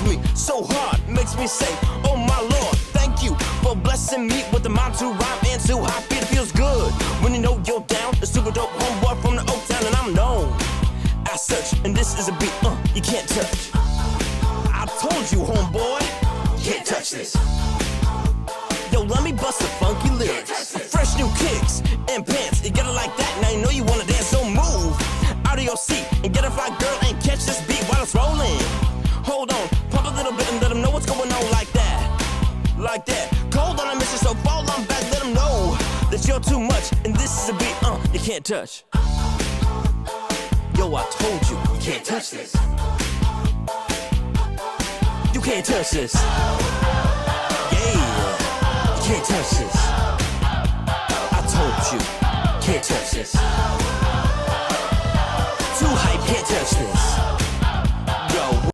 me so hard, makes me say, oh my Lord, thank you for blessing me with the mind to rhyme and to high beat. It feels good when you know you're down. The super dope homeboy from the Oak Town, and I'm known as such. And this is a beat you can't touch. I told you, homeboy, you can't touch this. Yo, let me bust a funky lyrics, fresh new kicks and pants. You get it like that, now you know you wanna dance, so move out of your seat and get a fly girl and catch this beat while it's rolling. Hold on, pump a little bit and let them know what's going on like that. Like that, cold on a mission, so fall on back, let them know that you're too much. And this is a beat, you can't touch. Yo, I told you, you can't touch this. You can't touch this. Yeah, you can't touch this. I told you, can't touch this. Too hype, can't touch this.